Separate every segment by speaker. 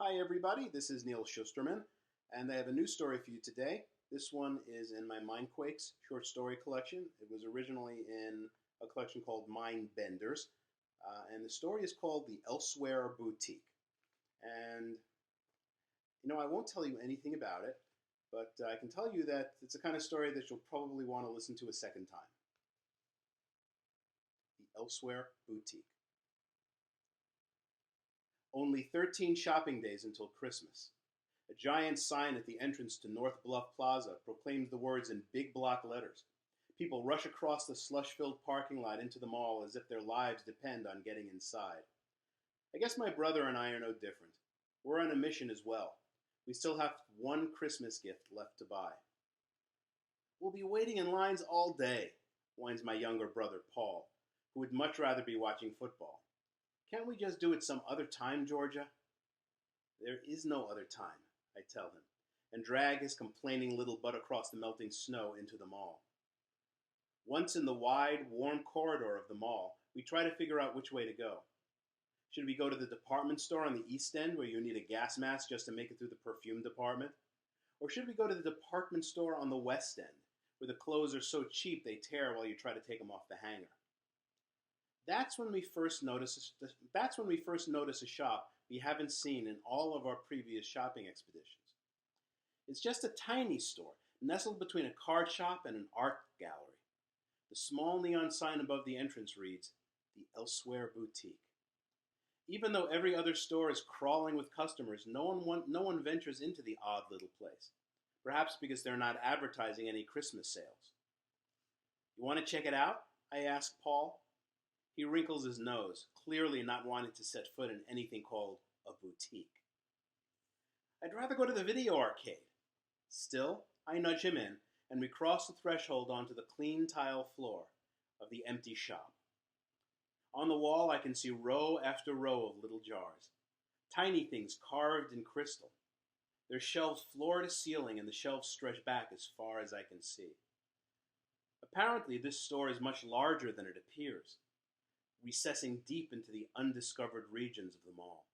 Speaker 1: Hi everybody, this is Neil Schusterman, and I have a new story for you today. This one is in my MINDQUAKES short story collection. It was originally in a collection called Mind Benders, and the story is called The Elsewhere Boutique. And, I won't tell you anything about it, but I can tell you that it's the kind of story that you'll probably want to listen to a second time. The Elsewhere Boutique. Only 13 shopping days until Christmas. A giant sign at the entrance to North Bluff Plaza proclaims the words in big block letters. People rush across the slush-filled parking lot into the mall as if their lives depend on getting inside. I guess my brother and I are no different. We're on a mission as well. We still have one Christmas gift left to buy. We'll be waiting in lines all day, whines my younger brother Paul, who would much rather be watching football. Can't we just do it some other time, Georgia? There is no other time, I tell him, and drag his complaining little butt across the melting snow into the mall. Once in the wide, warm corridor of the mall, we try to figure out which way to go. Should we go to the department store on the East End where you need a gas mask just to make it through the perfume department? Or should we go to the department store on the West End where the clothes are so cheap they tear while you try to take them off the hanger? That's when we first notice a shop we haven't seen in all of our previous shopping expeditions. It's just a tiny store, nestled between a card shop and an art gallery. The small neon sign above the entrance reads, The Elsewhere Boutique. Even though every other store is crawling with customers, no one ventures into the odd little place. Perhaps because they're not advertising any Christmas sales. You want to check it out? I ask Paul. He wrinkles his nose, clearly not wanting to set foot in anything called a boutique. I'd rather go to the video arcade. Still, I nudge him in, and we cross the threshold onto the clean tile floor of the empty shop. On the wall, I can see row after row of little jars, tiny things carved in crystal. They're shelved floor to ceiling, and the shelves stretch back as far as I can see. Apparently, this store is much larger than it appears, recessing deep into the undiscovered regions of the mall.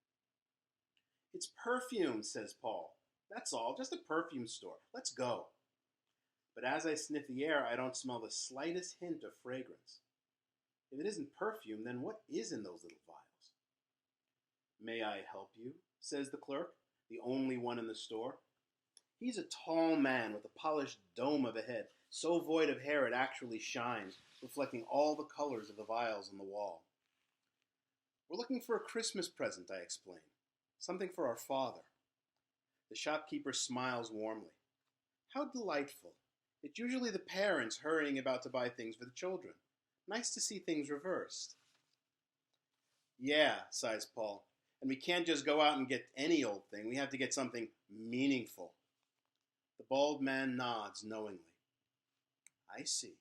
Speaker 1: It's perfume, says Paul. That's all, just a perfume store. Let's go. But as I sniff the air, I don't smell the slightest hint of fragrance. If it isn't perfume, then what is in those little vials? May I help you? Says the clerk, the only one in the store. He's a tall man with a polished dome of a head, so void of hair it actually shines, reflecting all the colors of the vials on the wall. We're looking for a Christmas present, I explain. Something for our father. The shopkeeper smiles warmly. How delightful. It's usually the parents hurrying about to buy things for the children. Nice to see things reversed. Yeah, sighs Paul. And we can't just go out and get any old thing. We have to get something meaningful. The bald man nods knowingly. I see.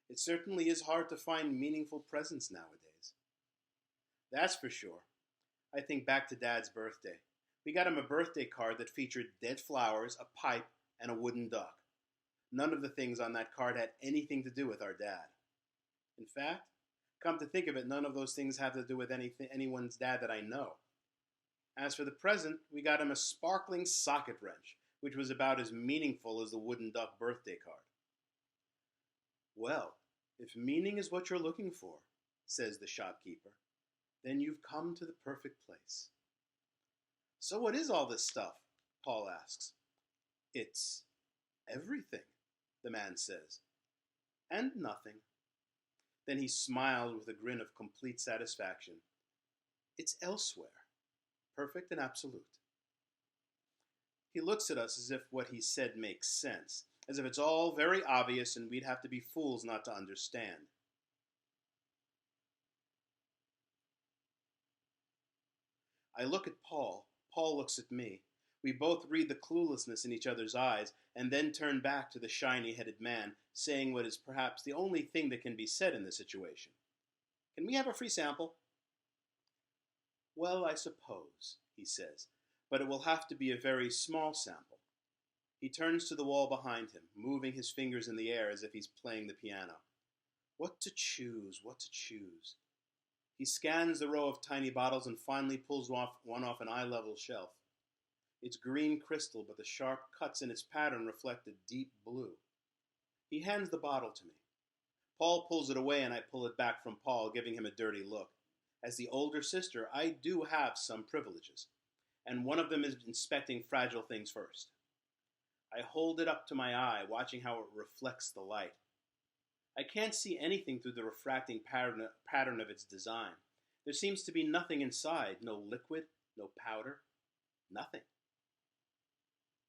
Speaker 1: It certainly is hard to find meaningful presents nowadays. That's for sure. I think back to Dad's birthday. We got him a birthday card that featured dead flowers, a pipe, and a wooden duck. None of the things on that card had anything to do with our dad. In fact, come to think of it, none of those things have to do with anyone's dad that I know. As for the present, we got him a sparkling socket wrench, which was about as meaningful as the wooden duck birthday card. Well, if meaning is what you're looking for, says the shopkeeper, then you've come to the perfect place. So what is all this stuff? Paul asks. It's everything, the man says. And nothing. Then he smiles with a grin of complete satisfaction. It's elsewhere, perfect and absolute. He looks at us as if what he said makes sense, as if it's all very obvious and we'd have to be fools not to understand. I look at Paul. Paul looks at me. We both read the cluelessness in each other's eyes and then turn back to the shiny-headed man, saying what is perhaps the only thing that can be said in this situation. Can we have a free sample? Well, I suppose, he says, but it will have to be a very small sample. He turns to the wall behind him, moving his fingers in the air as if he's playing the piano. What to choose, what to choose. He scans the row of tiny bottles and finally pulls one off an eye-level shelf. It's green crystal, but the sharp cuts in its pattern reflect a deep blue. He hands the bottle to me. Paul pulls it away and I pull it back from Paul, giving him a dirty look. As the older sister, I do have some privileges, and one of them is inspecting fragile things first. I hold it up to my eye, watching how it reflects the light. I can't see anything through the refracting pattern of its design. There seems to be nothing inside, no liquid, no powder, nothing.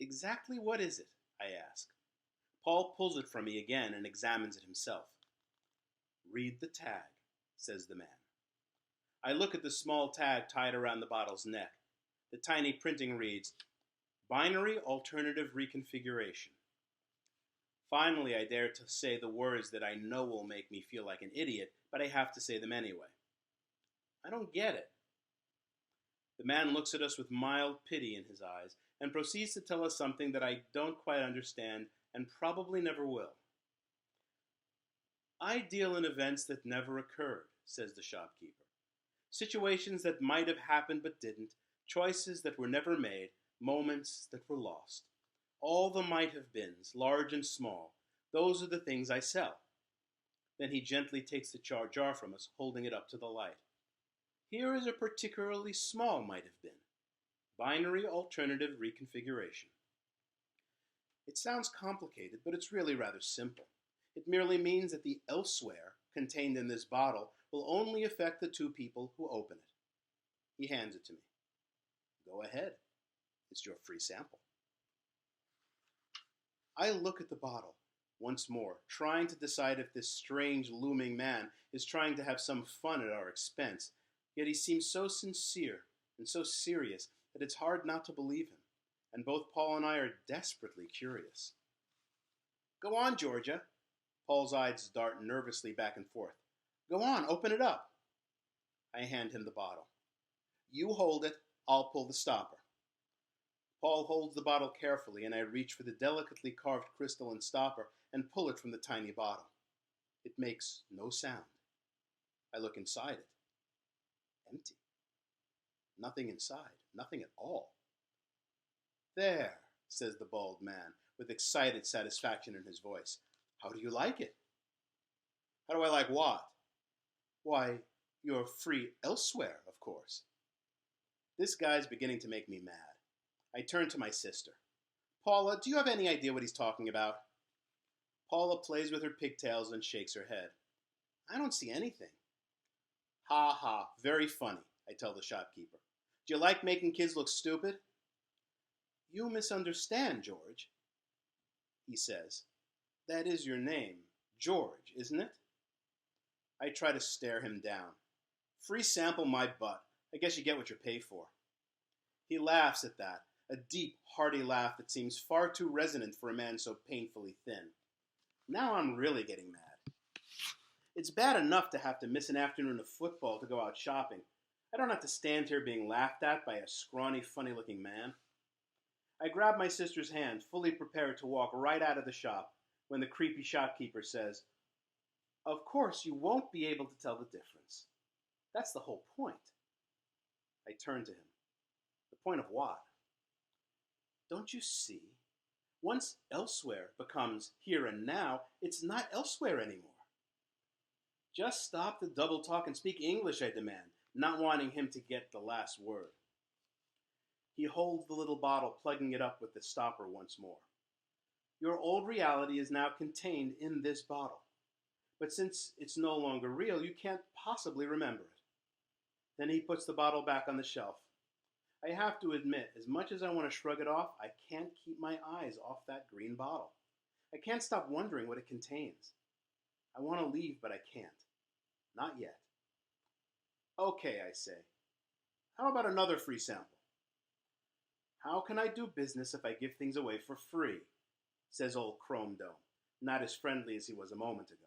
Speaker 1: Exactly what is it? I ask. Paul pulls it from me again and examines it himself. Read the tag, says the man. I look at the small tag tied around the bottle's neck. The tiny printing reads, Binary Alternative Reconfiguration. Finally, I dare to say the words that I know will make me feel like an idiot, but I have to say them anyway. I don't get it. The man looks at us with mild pity in his eyes and proceeds to tell us something that I don't quite understand and probably never will. I deal in events that never occurred, says the shopkeeper. Situations that might have happened but didn't, choices that were never made, moments that were lost. All the might have beens, large and small, those are the things I sell. Then he gently takes the jar from us, holding it up to the light. Here is a particularly small might have been. Binary alternative reconfiguration. It sounds complicated, but it's really rather simple. It merely means that the elsewhere contained in this bottle will only affect the two people who open it. He hands it to me. Go ahead. It's your free sample. I look at the bottle once more, trying to decide if this strange looming man is trying to have some fun at our expense, yet he seems so sincere and so serious that it's hard not to believe him, and both Paul and I are desperately curious. Go on, Georgia. Paul's eyes dart nervously back and forth. Go on, open it up. I hand him the bottle. You hold it, I'll pull the stopper. Paul holds the bottle carefully, and I reach for the delicately carved crystal and stopper and pull it from the tiny bottle. It makes no sound. I look inside it. Empty. Nothing inside. Nothing at all. There, says the bald man, with excited satisfaction in his voice. How do you like it? How do I like what? Why, you're free elsewhere, of course. This guy's beginning to make me mad. I turn to my sister. Paula, do you have any idea what he's talking about? Paula plays with her pigtails and shakes her head. I don't see anything. Ha ha, very funny, I tell the shopkeeper. Do you like making kids look stupid? You misunderstand, George, he says. That is your name, George, isn't it? I try to stare him down. Free sample my butt. I guess you get what you pay for. He laughs at that, a deep, hearty laugh that seems far too resonant for a man so painfully thin. Now I'm really getting mad. It's bad enough to have to miss an afternoon of football to go out shopping. I don't have to stand here being laughed at by a scrawny, funny-looking man. I grab my sister's hand, fully prepared to walk right out of the shop, when the creepy shopkeeper says, Of course you won't be able to tell the difference. That's the whole point. I turn to him. The point of what? Don't you see? Once elsewhere becomes here and now, it's not elsewhere anymore. Just stop the double talk and speak English, I demand, not wanting him to get the last word. He holds the little bottle, plugging it up with the stopper once more. Your old reality is now contained in this bottle. But since it's no longer real, you can't possibly remember it. Then he puts the bottle back on the shelf. I have to admit, as much as I want to shrug it off, I can't keep my eyes off that green bottle. I can't stop wondering what it contains. I want to leave, but I can't. Not yet. Okay, I say. How about another free sample? How can I do business if I give things away for free? Says old Chrome Dome, not as friendly as he was a moment ago.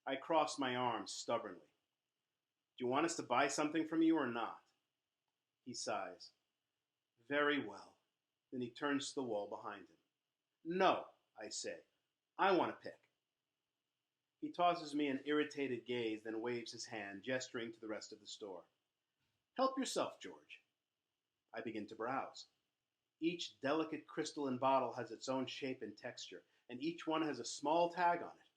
Speaker 1: I cross my arms stubbornly. Do you want us to buy something from you or not? He sighs. Very well. Then he turns to the wall behind him. No, I say. I want to pick. He tosses me an irritated gaze, then waves his hand, gesturing to the rest of the store. Help yourself, George. I begin to browse. Each delicate crystalline bottle has its own shape and texture, and each one has a small tag on it.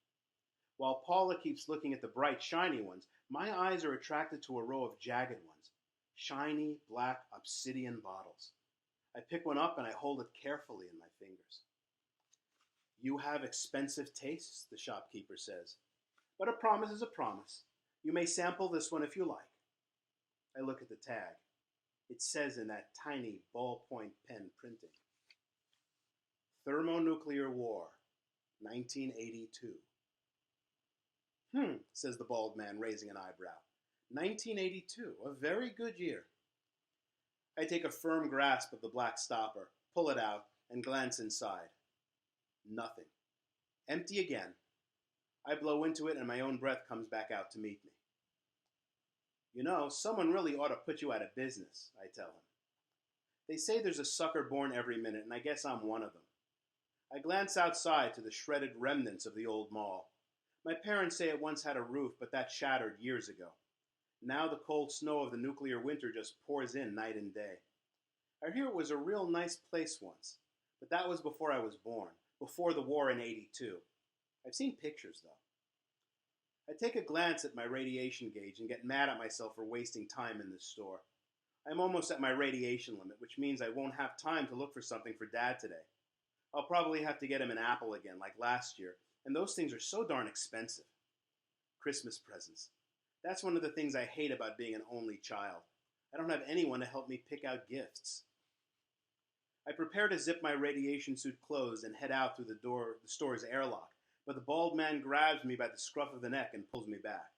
Speaker 1: While Paula keeps looking at the bright, shiny ones, my eyes are attracted to a row of jagged ones. Shiny, black, obsidian bottles. I pick one up and I hold it carefully in my fingers. "You have expensive tastes," the shopkeeper says. "But a promise is a promise. You may sample this one if you like." I look at the tag. It says in that tiny ballpoint pen printing, "Thermonuclear War, 1982. Says the bald man, raising an eyebrow. 1982, a very good year. I take a firm grasp of the black stopper, pull it out, and glance inside. Nothing. Empty again. I blow into it and my own breath comes back out to meet me. "You know, someone really ought to put you out of business," I tell him. They say there's a sucker born every minute, and I guess I'm one of them. I glance outside to the shredded remnants of the old mall. My parents say it once had a roof, but that shattered years ago. Now the cold snow of the nuclear winter just pours in night and day. I hear it was a real nice place once, but that was before I was born, before the war in '82. I've seen pictures, though. I take a glance at my radiation gauge and get mad at myself for wasting time in this store. I'm almost at my radiation limit, which means I won't have time to look for something for Dad today. I'll probably have to get him an apple again, like last year, and those things are so darn expensive. Christmas presents. That's one of the things I hate about being an only child. I don't have anyone to help me pick out gifts. I prepare to zip my radiation suit closed and head out through the store's airlock, but the bald man grabs me by the scruff of the neck and pulls me back.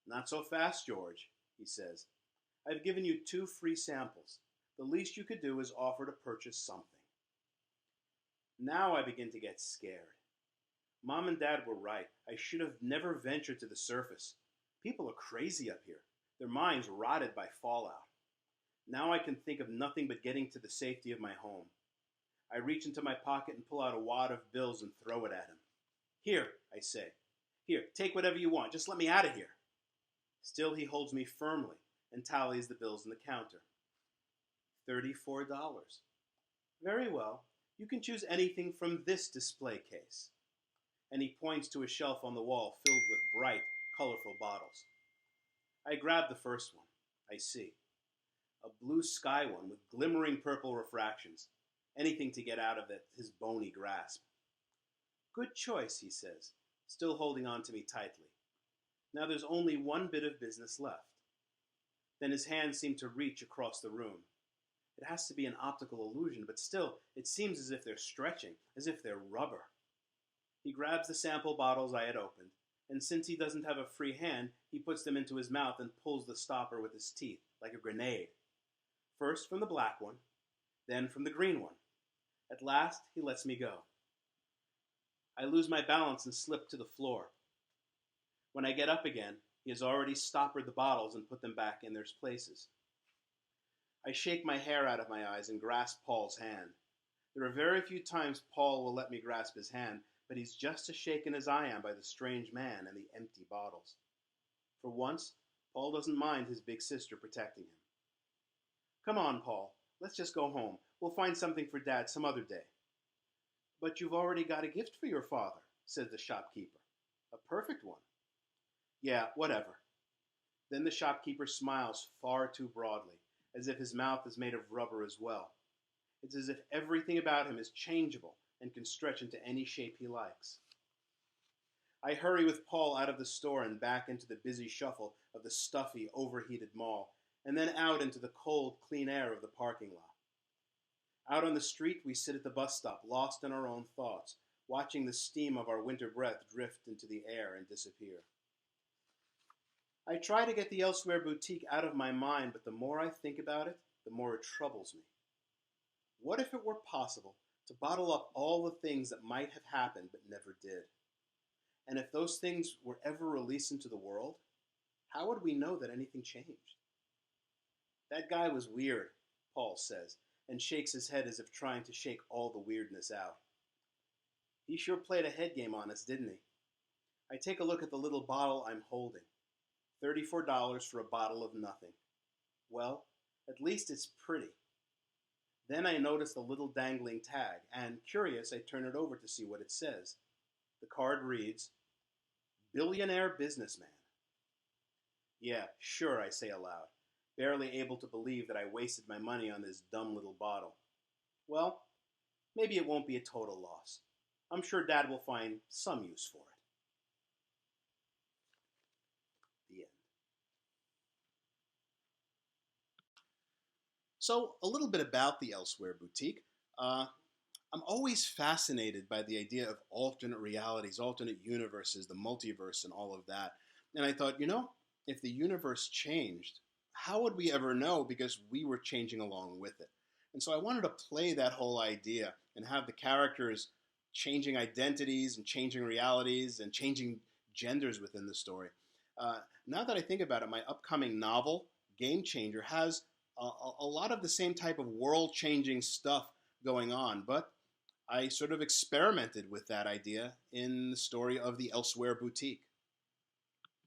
Speaker 1: "Not so fast, George," he says. "I've given you 2 free samples. The least you could do is offer to purchase something." Now I begin to get scared. Mom and Dad were right. I should have never ventured to the surface. People are crazy up here. Their minds rotted by fallout. Now I can think of nothing but getting to the safety of my home. I reach into my pocket and pull out a wad of bills and throw it at him. "Here," I say. "Here, take whatever you want. Just let me out of here." Still he holds me firmly and tallies the bills on the counter. $34. "Very well. You can choose anything from this display case." And he points to a shelf on the wall filled with bright, colorful bottles. I grab the first one. I see. A blue sky one with glimmering purple refractions. Anything to get out of his bony grasp. "Good choice," he says, still holding on to me tightly. Now there's only one bit of business left. Then his hands seem to reach across the room. It has to be an optical illusion, but still, it seems as if they're stretching, as if they're rubber. He grabs the sample bottles I had opened, and since he doesn't have a free hand, he puts them into his mouth and pulls the stopper with his teeth, like a grenade. First from the black one, then from the green one. At last, he lets me go. I lose my balance and slip to the floor. When I get up again, he has already stoppered the bottles and put them back in their places. I shake my hair out of my eyes and grasp Paul's hand. There are very few times Paul will let me grasp his hand, but he's just as shaken as I am by the strange man and the empty bottles. For once, Paul doesn't mind his big sister protecting him. "Come on, Paul. Let's just go home. We'll find something for Dad some other day." "But you've already got a gift for your father," says the shopkeeper. "A perfect one." "Yeah, whatever." Then the shopkeeper smiles far too broadly, as if his mouth is made of rubber as well. It's as if everything about him is changeable and can stretch into any shape he likes. I hurry with Paul out of the store and back into the busy shuffle of the stuffy, overheated mall, and then out into the cold, clean air of the parking lot. Out on the street, we sit at the bus stop, lost in our own thoughts, watching the steam of our winter breath drift into the air and disappear. I try to get the Elsewhere boutique out of my mind, but the more I think about it, the more it troubles me. What if it were possible to bottle up all the things that might have happened but never did? And if those things were ever released into the world, how would we know that anything changed? "That guy was weird," Paul says, and shakes his head as if trying to shake all the weirdness out. "He sure played a head game on us, didn't he?" I take a look at the little bottle I'm holding. $34 for a bottle of nothing. Well, at least it's pretty. Then I notice the little dangling tag, and curious, I turn it over to see what it says. The card reads, Billionaire Businessman. Yeah, sure, I say aloud, barely able to believe that I wasted my money on this dumb little bottle. Well, maybe it won't be a total loss. I'm sure Dad will find some use for it. The end. So, a little bit about the Elsewhere Boutique. Uh, I'm always fascinated by the idea of alternate realities, alternate universes, the multiverse, and all of that. And I thought, if the universe changed, how would we ever know because we were changing along with it? And so I wanted to play that whole idea and have the characters changing identities and changing realities and changing genders within the story. Now that I think about it, my upcoming novel, Game Changer, has a lot of the same type of world changing stuff going on, but I sort of experimented with that idea in the story of the Elsewhere Boutique.